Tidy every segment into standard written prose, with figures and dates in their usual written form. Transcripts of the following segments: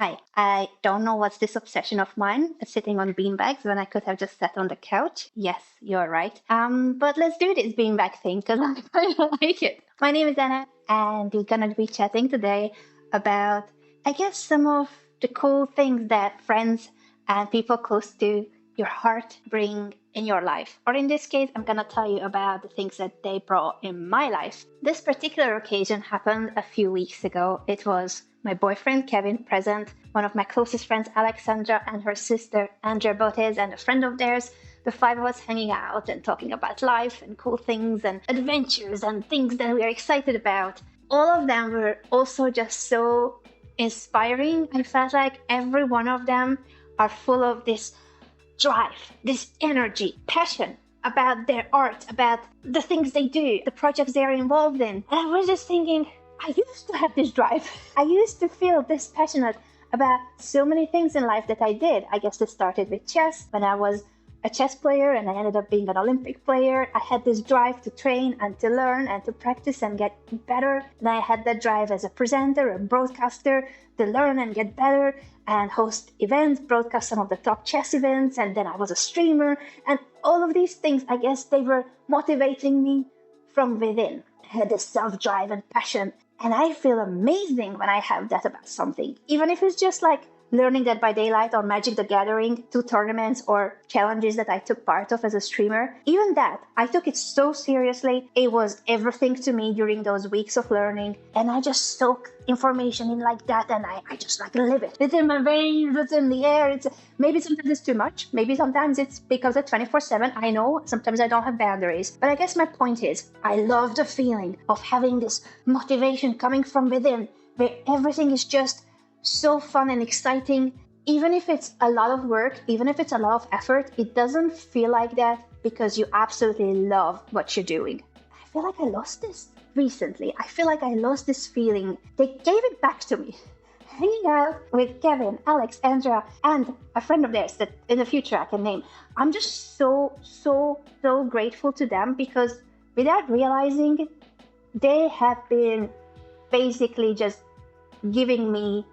Hi, I don't know what's this obsession of mine, sitting on beanbags when I could have just sat on the couch. Yes, you're right. But let's do this beanbag thing because I kind of like it. My name is Anna, and we're gonna be chatting today about, I guess, some of the cool things that friends and people close to your heart bring in your life. Or in this case, I'm gonna tell you about the things that they brought in my life. This particular occasion happened a few weeks ago. It was my boyfriend Kevin present, one of my closest friends Alexandra and her sister Andrea Botes and a friend of theirs. The five of us hanging out and talking about life and cool things and adventures and things that we are excited about. All of them were also just so inspiring. I felt like every one of them are full of this drive, this energy, passion about their art, about the things they do, the projects they're involved in. And I was just thinking, I used to have this drive. I used to feel this passionate about so many things in life that I did. I guess it started with chess when I was a chess player and I ended up being an Olympic player. I had this drive to train and to learn and to practice and get better. And I had that drive as a presenter, a broadcaster, to learn and get better and host events, broadcast some of the top chess events. And then I was a streamer. And all of these things, I guess they were motivating me from within. I had this self-drive and passion. And I feel amazing when I have that about something, even if it's just like learning Dead by Daylight or Magic the Gathering, 2 tournaments or challenges that I took part of as a streamer. Even that, I took it so seriously. It was everything to me during those weeks of learning. And I just soak information in like that and I just like live it. It's in my veins, it's in the air. Maybe sometimes it's too much. Maybe sometimes it's because it's 24/7. I know sometimes I don't have boundaries. But I guess my point is, I love the feeling of having this motivation coming from within where everything is just so fun and exciting. Even if it's a lot of work, even if it's a lot of effort, it doesn't feel like that because you absolutely love what you're doing. I feel like I lost this recently. I feel like I lost this feeling. They gave it back to me. Hanging out with Kevin, Alex, Andrea, and a friend of theirs that in the future I can name. I'm just so grateful to them because without realizing, they have been basically just giving me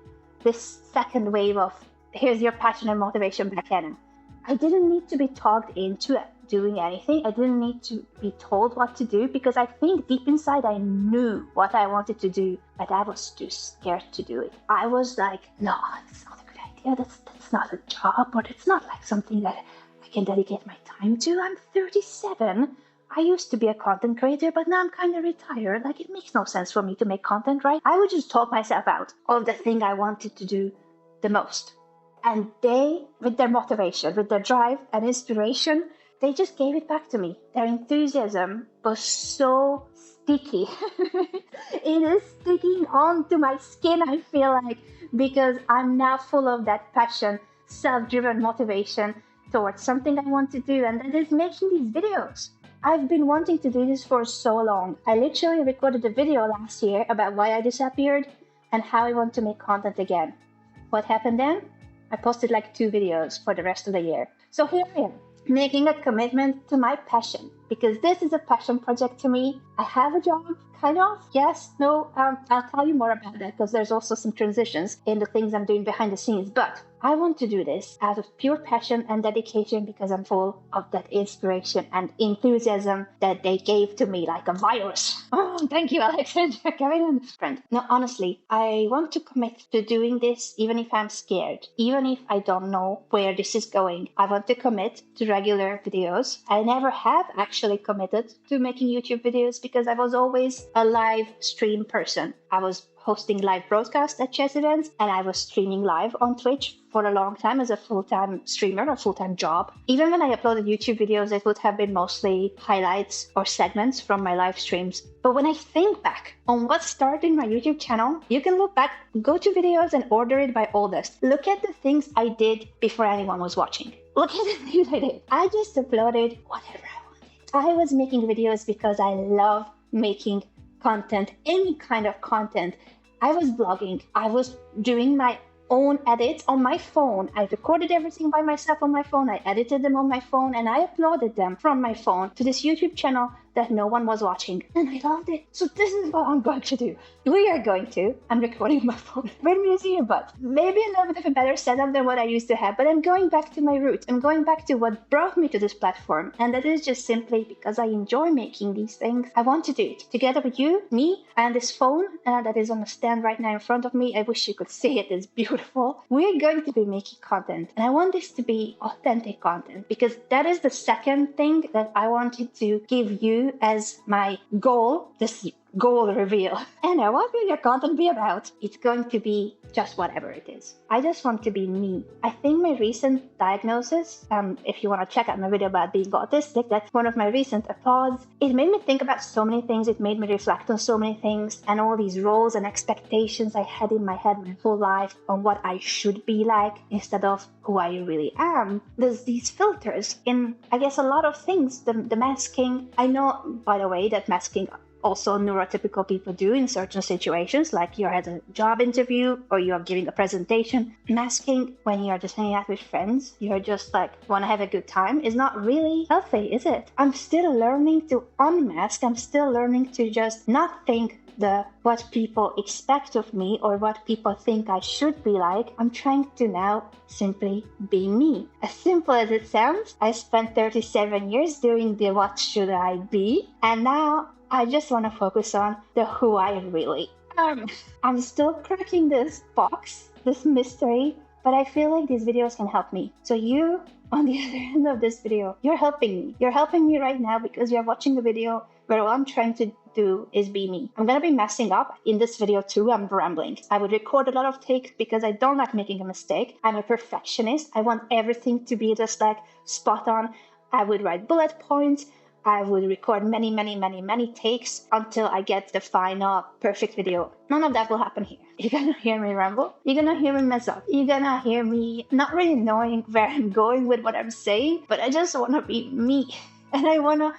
this second wave of here's your passion and motivation back in. I didn't need to be talked into doing anything. I didn't need to be told what to do because I think deep inside I knew what I wanted to do, but I was too scared to do it. I was like, no, that's not a good idea. That's not a job, or it's not like something that I can dedicate my time to. I'm 37. I used to be a content creator, but now I'm kind of retired. Like, it makes no sense for me to make content, right? I would just talk myself out of the thing I wanted to do the most. And they, with their motivation, with their drive and inspiration, they just gave it back to me. Their enthusiasm was so sticky. It is sticking onto my skin, I feel like, because I'm now full of that passion, self-driven motivation towards something I want to do, and that is making these videos. I've been wanting to do this for so long. I literally recorded a video last year about why I disappeared and how I want to make content again. What happened then? I posted like 2 videos for the rest of the year. So here I am, making a commitment to my passion, because this is a passion project to me. I have a job, kind of. Yes, no, I'll tell you more about that because there's also some transitions in the things I'm doing behind the scenes. But I want to do this out of pure passion and dedication because I'm full of that inspiration and enthusiasm that they gave to me like a virus. Oh, thank you, Alexandra, Kevin, and friend. No, honestly, I want to commit to doing this even if I'm scared, even if I don't know where this is going. I want to commit to regular videos. I never have actually committed to making YouTube videos because I was always a live stream person. I was hosting live broadcasts at chess events, and I was streaming live on Twitch for a long time as a full-time streamer, a full-time job. Even when I uploaded YouTube videos, it would have been mostly highlights or segments from my live streams. But when I think back on what started my YouTube channel, you can look back, go to videos and order it by oldest. Look at the things I did before anyone was watching. Look at the things I did. I just uploaded whatever I wanted. I was making videos because I love making content, any kind of content. I was blogging. I was doing my own edits on my phone. I recorded everything by myself on my phone. I edited them on my phone and I uploaded them from my phone to this YouTube channel that no one was watching, and I loved it. So this is what I'm going to do. I'm recording my phone. Very museum, but maybe a little bit of a better setup than what I used to have. But I'm going back to my roots. I'm going back to what brought me to this platform. And that is just simply because I enjoy making these things. I want to do it together with you, me, and this phone that is on the stand right now in front of me. I wish you could see it. It's beautiful. We're going to be making content. And I want this to be authentic content because that is the second thing that I wanted to give you as my goal, this goal reveal. And what will your content be about? It's going to be just whatever it is. I just want to be me. I think my recent diagnosis, if you want to check out my video about being autistic, that's one of my recent applauds. It made me think about so many things. It made me reflect on so many things and all these roles and expectations I had in my head my whole life on what I should be like instead of who I really am. There's these filters in, I guess, a lot of things. The masking. I know, by the way, that masking also neurotypical people do in certain situations, like you're at a job interview or you're giving a presentation. Masking when you're just hanging out with friends, you're just like want to have a good time, is not really healthy, is it? I'm still learning to unmask. I'm still learning to just not think what people expect of me or what people think I should be like. I'm trying to now simply be me. As simple as it sounds, I spent 37 years doing the what should I be, and now I just want to focus on the who I really am. I'm still cracking this box, this mystery, but I feel like these videos can help me. So you, on the other end of this video, you're helping me. You're helping me right now because you're watching the video where all I'm trying to do is be me. I'm gonna be messing up in this video too. I'm rambling. I would record a lot of takes because I don't like making a mistake. I'm a perfectionist. I want everything to be just like spot on. I would write bullet points. I would record many takes until I get the final perfect video. None of that will happen here. You're gonna hear me ramble. You're gonna hear me mess up. You're gonna hear me not really knowing where I'm going with what I'm saying, but I just wanna be me. And I wanna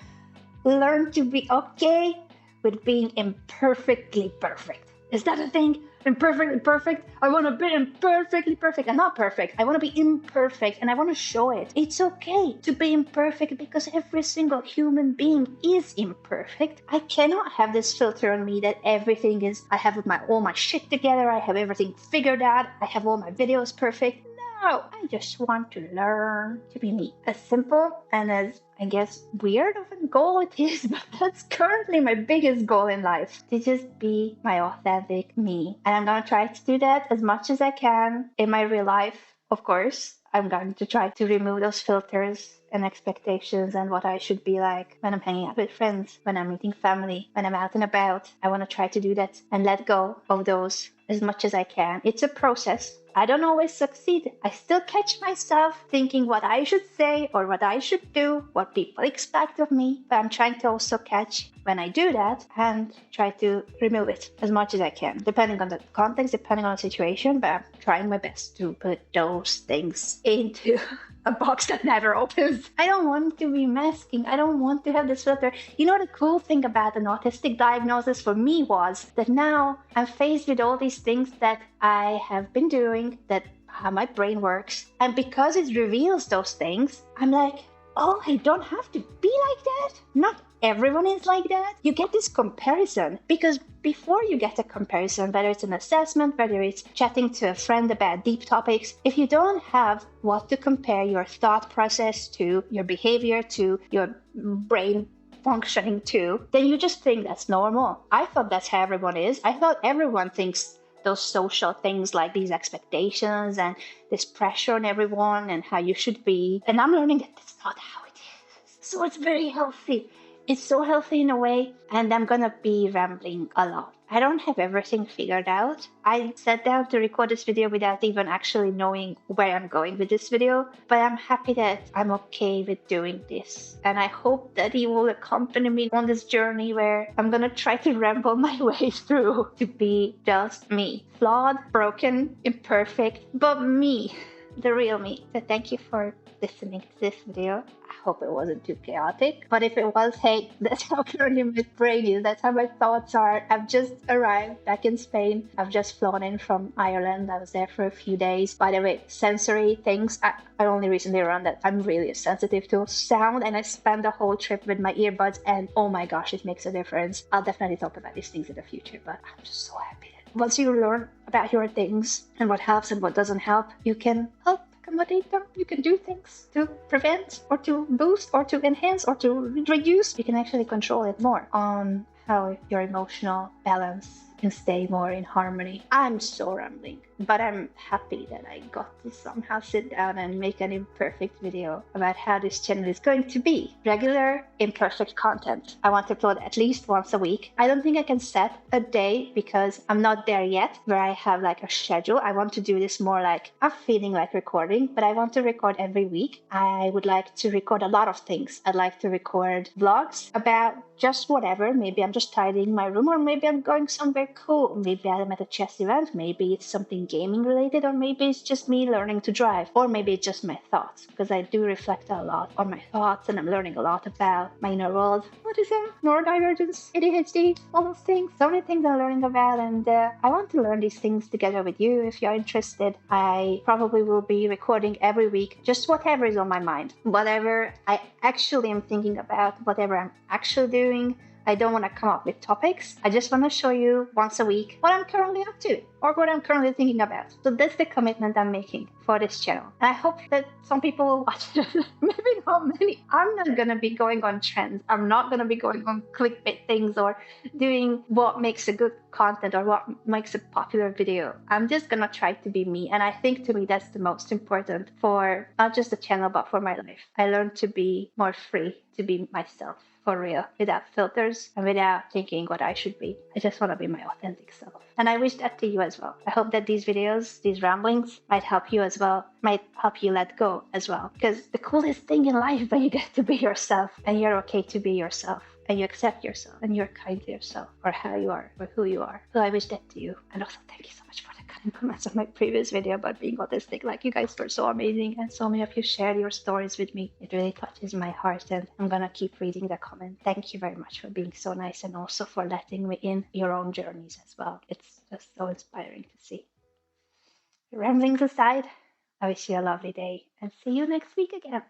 learn to be okay with being imperfectly perfect. Is that a thing? Imperfectly perfect? I want to be imperfectly perfect. I'm not perfect. I want to be imperfect and I want to show it. It's okay to be imperfect because every single human being is imperfect. I cannot have this filter on me that everything is, I have all my shit together. I have everything figured out. I have all my videos perfect. No, I just want to learn to be me. As simple and as, I guess, weird of a goal it is, but that's currently my biggest goal in life, to just be my authentic me. And I'm gonna try to do that as much as I can in my real life. Of course, I'm going to try to remove those filters and expectations and what I should be like when I'm hanging out with friends, when I'm meeting family, when I'm out and about. I want to try to do that and let go of those as much as I can. It's a process. I don't always succeed. I still catch myself thinking what I should say or what I should do, what people expect of me. But I'm trying to also catch when I do that and try to remove it as much as I can, depending on the context, depending on the situation. But I'm trying my best to put those things into a box that never opens. I don't want to be masking. I don't want to have this filter. You know, the cool thing about an autistic diagnosis for me was that now I'm faced with all these things that I have been doing, that how my brain works. And because it reveals those things, I'm like, oh, I don't have to be like that. Not everyone is like that. You get this comparison because before you get a comparison, whether it's an assessment, whether it's chatting to a friend about deep topics, if you don't have what to compare your thought process to, your behavior to, your brain functioning to, then you just think that's normal. I thought that's how everyone is. I thought everyone thinks those social things like these expectations and this pressure on everyone and how you should be. And I'm learning that that's not how it is. So it's very healthy. It's so healthy in a way, and I'm gonna be rambling a lot. I don't have everything figured out. I sat down to record this video without even actually knowing where I'm going with this video, but I'm happy that I'm okay with doing this. And I hope that you will accompany me on this journey where I'm gonna try to ramble my way through to be just me. Flawed, broken, imperfect, but me. the real me. So thank you for listening to this video. I hope it wasn't too chaotic. But if it was, hey, that's how currently my brain is. That's how my thoughts are. I've just arrived back in Spain. I've just flown in from Ireland. I was there for a few days. By the way, sensory things. I only recently learned that I'm really sensitive to sound, and I spent the whole trip with my earbuds, and oh my gosh, it makes a difference. I'll definitely talk about these things in the future, but I'm just so happy. Once you learn about your things and what helps and what doesn't help, you can help accommodate them. You can do things to prevent or to boost or to enhance or to reduce. You can actually control it more on how your emotional balance can stay more in harmony. I'm so rambling, but I'm happy that I got to somehow sit down and make an imperfect video about how this channel is going to be. Regular, imperfect content. I want to upload at least once a week. I don't think I can set a day because I'm not there yet where I have like a schedule. I want to do this more like, I'm feeling like recording, but I want to record every week. I would like to record a lot of things. I'd like to record vlogs about just whatever. Maybe I'm just tidying my room, or maybe I'm going somewhere cool. Maybe I'm at a chess event. Maybe it's something gaming related, or maybe it's just me learning to drive, or maybe it's just my thoughts, because I do reflect a lot on my thoughts and I'm learning a lot about my inner world. What is that? Neurodivergence, ADHD, all those things. So many things I'm learning about, and I want to learn these things together with you. If you're interested, I probably will be recording every week, just whatever is on my mind, whatever I actually am thinking about, whatever I'm actually doing. I don't want to come up with topics. I just want to show you once a week what I'm currently up to or what I'm currently thinking about. So that's the commitment I'm making for this channel. And I hope that some people will watch it. Maybe not many. I'm not going to be going on trends. I'm not going to be going on clickbait things or doing what makes a good content or what makes a popular video. I'm just going to try to be me. And I think to me that's the most important for not just the channel, but for my life. I learned to be more free, to be myself. For real, without filters and without thinking what I should be. I just want to be my authentic self. And I wish that to you as well. I hope that these videos, these ramblings, might help you as well, might help you let go as well. Because the coolest thing in life when you get to be yourself and you're okay to be yourself and you accept yourself and you're kind to yourself for how you are, or who you are. So I wish that to you. And also thank you so much for the kind comments on my previous video about being autistic. Like, you guys were so amazing and so many of you shared your stories with me. It really touches my heart, and I'm gonna keep reading the comment. Thank you very much for being so nice and also for letting me in your own journeys as well. It's just so inspiring to see. Ramblings aside, I wish you a lovely day and see you next week again.